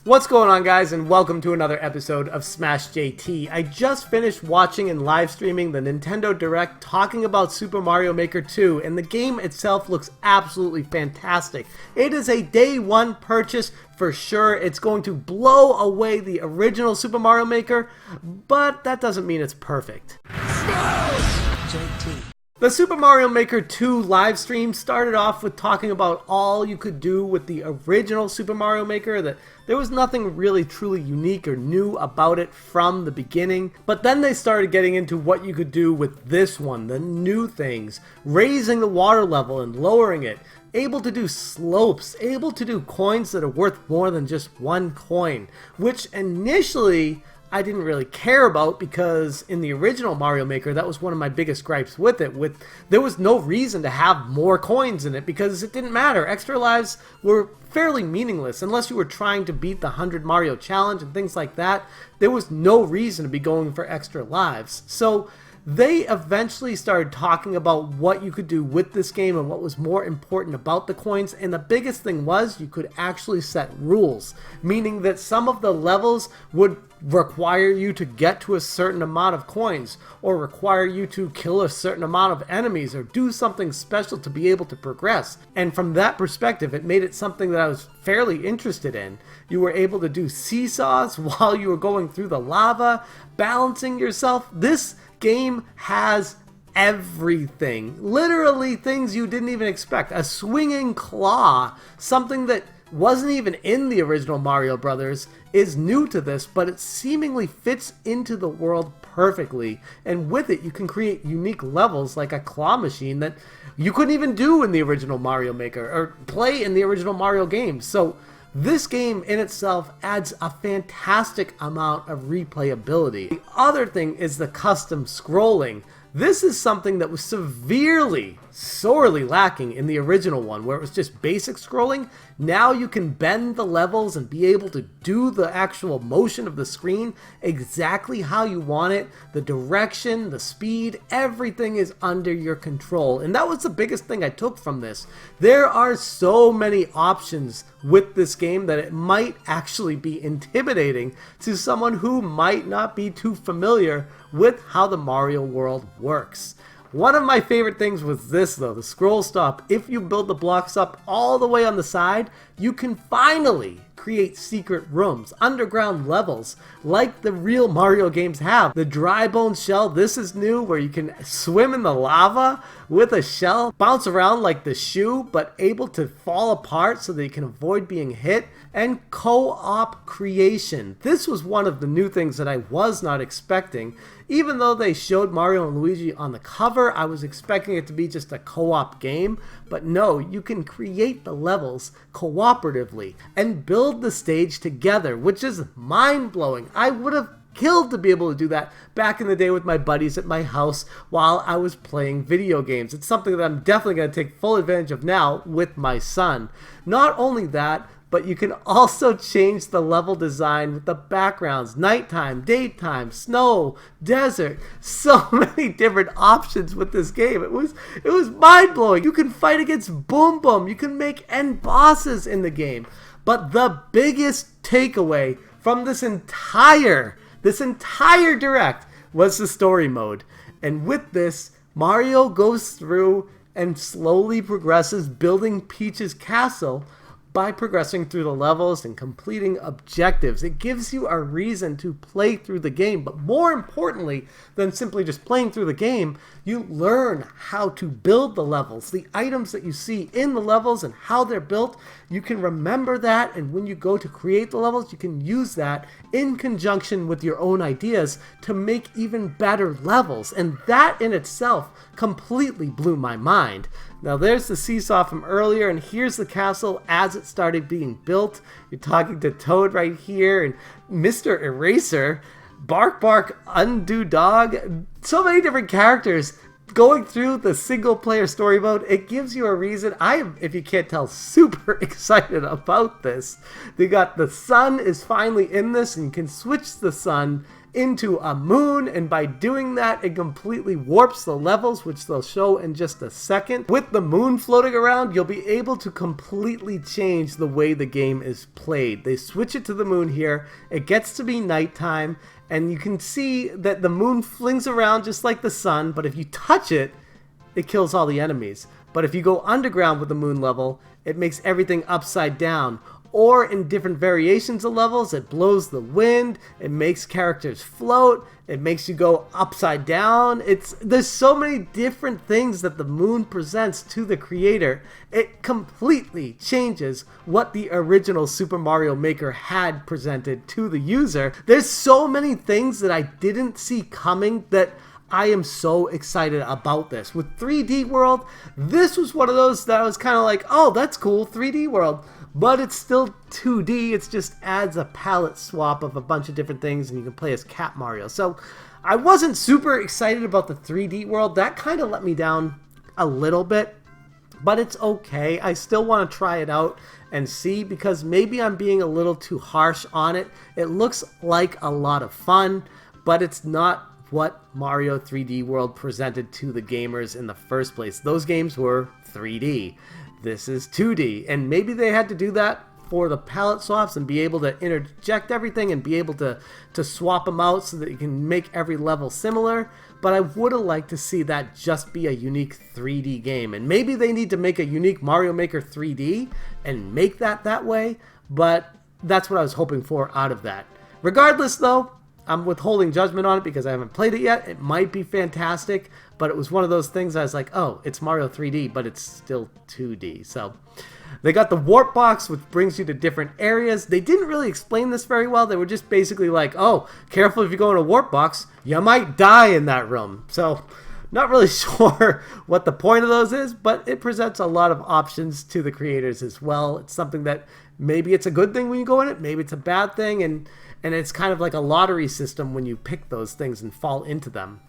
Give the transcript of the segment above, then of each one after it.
What's going on, guys, and welcome to another episode of Smash JT. I just finished watching and live streaming the Nintendo Direct talking about Super Mario Maker 2, and the game itself looks absolutely fantastic. It is a day one purchase for sure. It's going to blow away the original Super Mario Maker, but that doesn't mean it's perfect. JT. The Super Mario Maker 2 live stream started off with talking about all you could do with the original Super Mario Maker, that there was nothing really truly unique or new about it from the beginning. But then they started getting into what you could do with this one, the new things, raising the water level and lowering it, able to do slopes, able to do coins that are worth more than just one coin, which initially I didn't really care about, because in the original Mario Maker, that was one of my biggest gripes with it. There was no reason to have more coins in it because it didn't matter. Extra lives were fairly meaningless unless you were trying to beat the 100 Mario challenge and things like that. There was no reason to be going for extra lives. So they eventually started talking about what you could do with this game and what was more important about the coins, and the biggest thing was you could actually set rules, meaning that some of the levels would require you to get to a certain amount of coins, or require you to kill a certain amount of enemies, or do something special to be able to progress. And from that perspective, it made it something that I was fairly interested in. You were able to do seesaws while you were going through the lava, balancing yourself. This game has everything, literally things you didn't even expect. A swinging claw, something that wasn't even in the original Mario Brothers, is new to this, but it seemingly fits into the world perfectly, and with it you can create unique levels like a claw machine that you couldn't even do in the original Mario Maker or play in the original Mario games. So this game in itself adds a fantastic amount of replayability. The other thing is the custom scrolling. This is something that was sorely lacking in the original one, where it was just basic scrolling. Now you can bend the levels and be able to do the actual motion of the screen exactly how you want it. The direction, the speed, everything is under your control. And that was the biggest thing I took from this. There are so many options with this game that it might actually be intimidating to someone who might not be too familiar with how the Mario world works. One of my favorite things was this though, the scroll stop. If you build the blocks up all the way on the side, you can finally create secret rooms, underground levels, like the real Mario games have. The dry bone shell, this is new, where you can swim in the lava with a shell, bounce around like the shoe, but able to fall apart so that you can avoid being hit. And co-op creation. This was one of the new things that I was not expecting. Even though they showed Mario and Luigi on the cover, I was expecting it to be just a co-op game. But no, you can create the levels cooperatively and build the stage together, which is mind-blowing. I would have killed to be able to do that back in the day with my buddies at my house while I was playing video games. It's something that I'm definitely going to take full advantage of now with my son. Not only that, but you can also change the level design with the backgrounds, nighttime, daytime, snow, desert, so many different options with this game. It was mind-blowing. You can fight against Boom Boom, you can make end bosses in the game. But the biggest takeaway from this entire Direct was the story mode. And with this, Mario goes through and slowly progresses building Peach's castle by progressing through the levels and completing objectives. It gives you a reason to play through the game, but more importantly than simply just playing through the game, you learn how to build the levels, the items that you see in the levels and how they're built. You can remember that, and when you go to create the levels, you can use that in conjunction with your own ideas to make even better levels, and that in itself completely blew my mind. Now there's the seesaw from earlier, and here's the castle as it started being built. You're talking to Toad right here, and Mr. Eraser, Bark Bark Undo Dog, so many different characters going through the single player story mode. It gives you a reason. I am, if you can't tell, super excited about this. They got the sun is finally in this, and you can switch the sun into a moon, and by doing that, it completely warps the levels, which they'll show in just a second. With the moon floating around, you'll be able to completely change the way the game is played. They switch it to the moon here. It gets to be nighttime, and you can see that the moon flings around just like the sun, but if you touch it, it kills all the enemies. But if you go underground with the moon level, it makes everything upside down. Or in different variations of levels, it blows the wind, it makes characters float, it makes you go upside down. There's so many different things that the moon presents to the creator. It completely changes what the original Super Mario Maker had presented to the user. There's so many things that I didn't see coming that I am so excited about this. With 3D World, this was one of those that I was kind of like, oh, that's cool, 3D World. But it's still 2D, it just adds a palette swap of a bunch of different things and you can play as Cat Mario. So I wasn't super excited about the 3D World. That kind of let me down a little bit, but it's okay. I still want to try it out and see, because maybe I'm being a little too harsh on it. It looks like a lot of fun, but it's not what Mario 3D World presented to the gamers in the first place. Those games were 3D. This is 2D, and maybe they had to do that for the palette swaps and be able to interject everything and be able to swap them out so that you can make every level similar. But I would have liked to see that just be a unique 3D game, and maybe they need to make a unique Mario Maker 3D and make that way, but that's what I was hoping for out of that. Regardless though, I'm withholding judgment on it because I haven't played it yet. It might be fantastic, but it was one of those things I was like, oh, it's Mario 3D, but it's still 2D. So they got the warp box, which brings you to different areas. They didn't really explain this very well. They were just basically like, oh, careful if you go in a warp box, you might die in that room. So not really sure what the point of those is, but it presents a lot of options to the creators as well. It's something that maybe it's a good thing when you go in it, maybe it's a bad thing, and it's kind of like a lottery system when you pick those things and fall into them.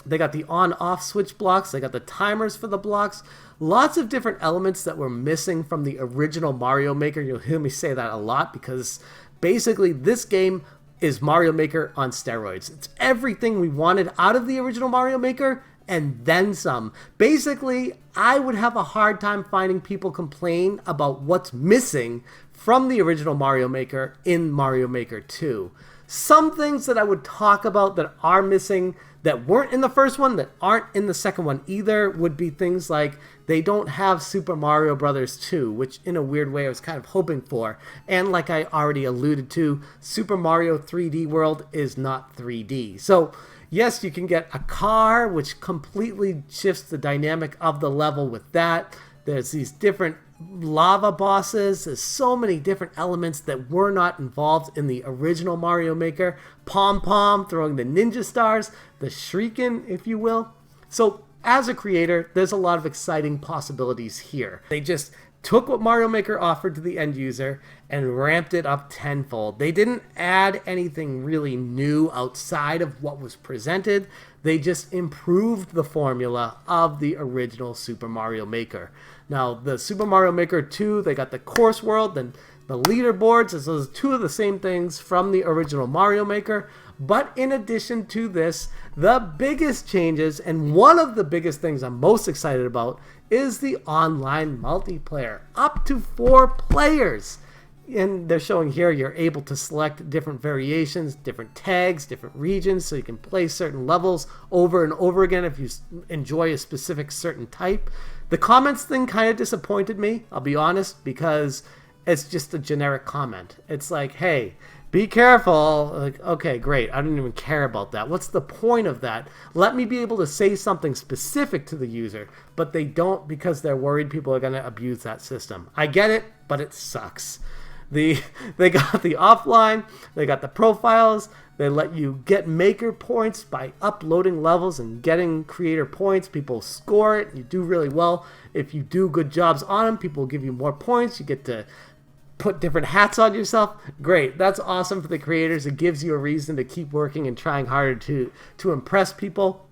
They got the on-off switch blocks, they got the timers for the blocks, lots of different elements that were missing from the original Mario Maker. You'll hear me say that a lot because basically this game is Mario Maker on steroids. It's everything we wanted out of the original Mario Maker and then some. Basically, I would have a hard time finding people complain about what's missing from the original Mario Maker in Mario Maker 2. Some things that I would talk about that are missing that weren't in the first one, that aren't in the second one either, would be things like they don't have Super Mario Bros. 2, which in a weird way I was kind of hoping for. And like I already alluded to, Super Mario 3D World is not 3D. So yes, you can get a car, which completely shifts the dynamic of the level with that. There's these different lava bosses. There's so many different elements that were not involved in the original Mario Maker. Pom Pom throwing the ninja stars, the Shriekin', if you will. So as a creator, there's a lot of exciting possibilities here. They just took what Mario Maker offered to the end user and ramped it up tenfold. They didn't add anything really new outside of what was presented. They just improved the formula of the original Super Mario Maker. Now, the Super Mario Maker 2, they got the course world and the leaderboards, as those two of the same things from the original Mario Maker. But in addition to this, the biggest changes, and one of the biggest things I'm most excited about, is the online multiplayer. Up to 4 players. And they're showing here you're able to select different variations, different tags, different regions, so you can play certain levels over and over again if you enjoy a specific certain type. The comments thing kind of disappointed me, I'll be honest, because it's just a generic comment. It's like, hey, be careful. Like, okay, great. I don't even care about that. What's the point of that? Let me be able to say something specific to the user, but they don't because they're worried people are going to abuse that system. I get it, but it sucks. They got the offline, they got the profiles, they let you get maker points by uploading levels and getting creator points. People score it, you do really well. If you do good jobs on them, people will give you more points. You get to put different hats on yourself. Great, that's awesome for the creators. It gives you a reason to keep working and trying harder to impress people.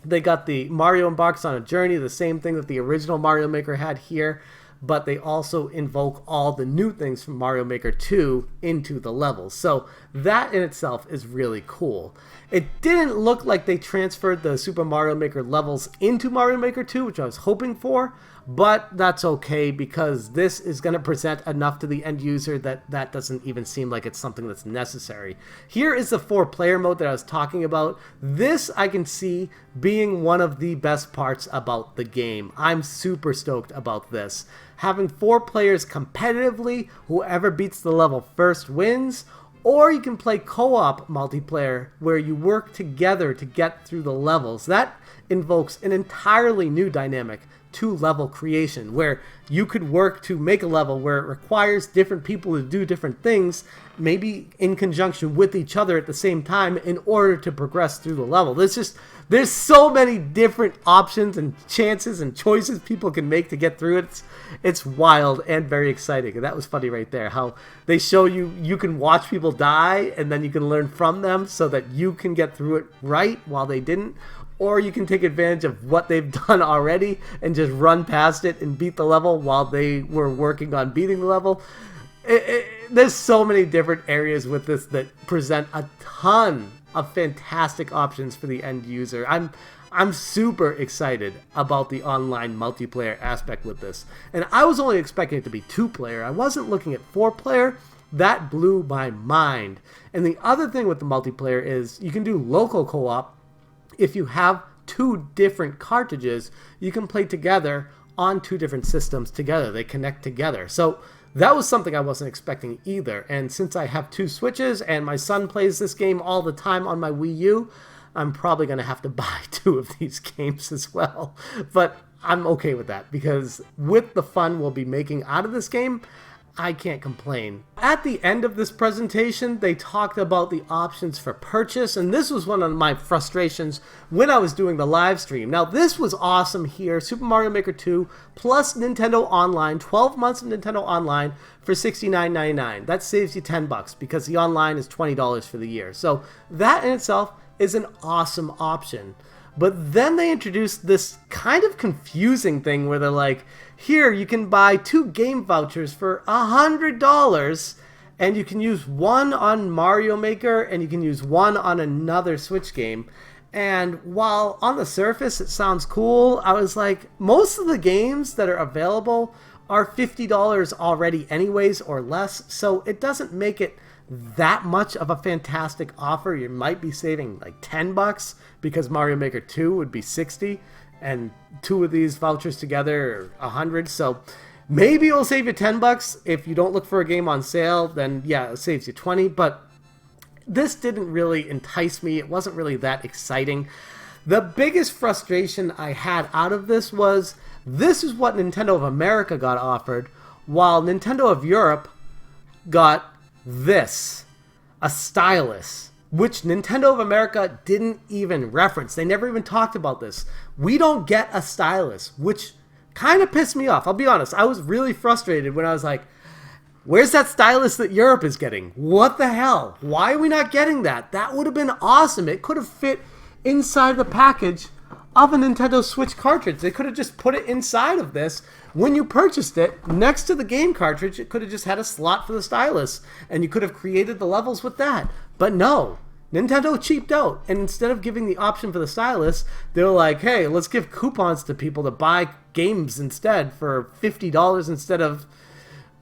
They got the Mario Embarks on a Journey, the same thing that the original Mario Maker had here. but they also invoke all the new things from Mario Maker 2 into the levels. So that in itself is really cool. It didn't look like they transferred the Super Mario Maker levels into Mario Maker 2, which I was hoping for, but that's okay because this is going to present enough to the end user that that doesn't even seem like it's something that's necessary. Here is the 4-player mode that I was talking about. This I can see being one of the best parts about the game. I'm super stoked about this. Having 4 players competitively, whoever beats the level first wins, or you can play co-op multiplayer where you work together to get through the levels. That invokes an entirely new dynamic to level creation, where you could work to make a level where it requires different people to do different things, maybe in conjunction with each other at the same time in order to progress through the level. There's so many different options and chances and choices people can make to get through it. It's wild and very exciting. And that was funny right there, how they show you can watch people die and then you can learn from them so that you can get through it right while they didn't. Or you can take advantage of what they've done already and just run past it and beat the level while they were working on beating the level. There's so many different areas with this that present a ton of fantastic options for the end user. I'm super excited about the online multiplayer aspect with this. And I was only expecting it to be 2-player. I wasn't looking at 4-player. That blew my mind. And the other thing with the multiplayer is you can do local co-op. If you have 2 different cartridges, you can play together on 2 different systems together. They connect together. So that was something I wasn't expecting either. And since I have 2 Switches and my son plays this game all the time on my Wii U, I'm probably going to have to buy 2 of these games as well. But I'm okay with that because with the fun we'll be making out of this game, I can't complain. At the end of this presentation, they talked about the options for purchase, and this was one of my frustrations when I was doing the live stream. Now, this was awesome here. Super Mario Maker 2 plus Nintendo Online, 12 months of Nintendo Online for $69.99. That saves you $10 because the online is $20 for the year. So that in itself is an awesome option. But then they introduced this kind of confusing thing where they're like, here, you can buy 2 game vouchers for $100, and you can use one on Mario Maker, and you can use one on another Switch game. And while on the surface it sounds cool, I was like, most of the games that are available are $50 already anyways or less, so it doesn't make it that much of a fantastic offer. You might be saving like $10 because Mario Maker 2 would be $60 and 2 of these vouchers together are $100. So maybe it'll save you $10 if you don't look for a game on sale. Then yeah, it saves you $20. But this didn't really entice me. It wasn't really that exciting. The biggest frustration I had out of this was this is what Nintendo of America got offered, while Nintendo of Europe got this, a stylus, which Nintendo of America didn't even reference. They never even talked about this. We don't get a stylus, which kind of pissed me off. I'll be honest. I was really frustrated when I was like, where's that stylus that Europe is getting? What the hell? Why are we not getting that? That would have been awesome. It could have fit inside the package of a Nintendo Switch cartridge. They could have just put it inside of this. When you purchased it, next to the game cartridge, it could have just had a slot for the stylus, and you could have created the levels with that. But no, Nintendo cheaped out, and instead of giving the option for the stylus, they were like, hey, let's give coupons to people to buy games instead for $50 instead of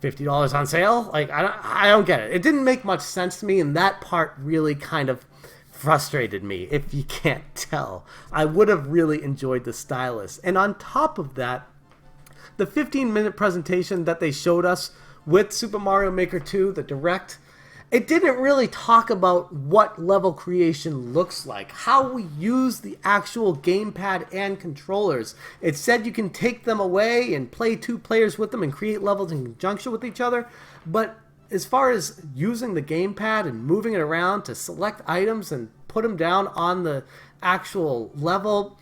$50 on sale. Like, I don't get it. It didn't make much sense to me, and that part really kind of frustrated me, if you can't tell. I would have really enjoyed the stylus. And on top of that, the 15-minute presentation that they showed us with Super Mario Maker 2, the Direct, it didn't really talk about what level creation looks like, how we use the actual gamepad and controllers. It said you can take them away and play 2 players with them and create levels in conjunction with each other, but as far as using the gamepad and moving it around to select items and put them down on the actual level,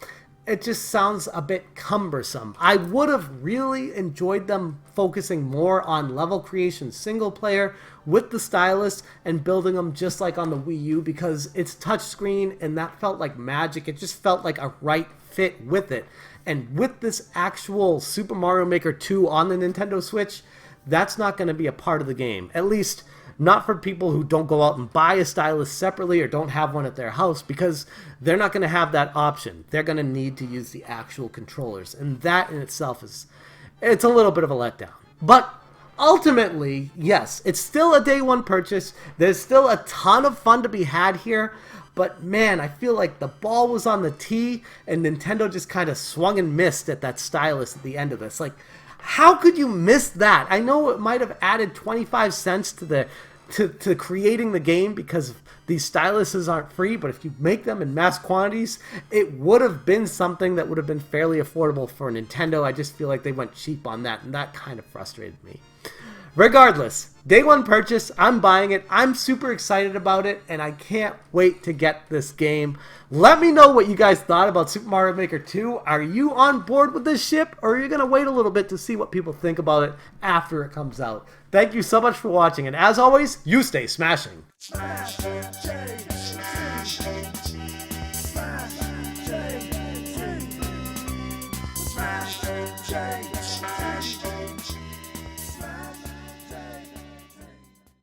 it just sounds a bit cumbersome. I would have really enjoyed them focusing more on level creation single player with the stylus and building them just like on the Wii U, because it's touchscreen and that felt like magic. It just felt like a right fit with it. And with this actual Super Mario Maker 2 on the Nintendo Switch, that's not going to be a part of the game. At least not for people who don't go out and buy a stylus separately or don't have one at their house, because they're not going to have that option. They're going to need to use the actual controllers. And that in itself it's a little bit of a letdown. But ultimately, yes, it's still a day one purchase. There's still a ton of fun to be had here. But man, I feel like the ball was on the tee and Nintendo just kind of swung and missed at that stylus at the end of this. Like, how could you miss that? I know it might have added 25 cents to creating the game because these styluses aren't free, but if you make them in mass quantities, it would have been something that would have been fairly affordable for Nintendo. I just feel like they went cheap on that, and that kind of frustrated me. Regardless, day one purchase, I'm buying it. I'm super excited about it, and I can't wait to get this game. Let me know what you guys thought about Super Mario Maker 2. Are you on board with this ship, or are you going to wait a little bit to see what people think about it after it comes out? Thank you so much for watching, and as always, you stay smashing.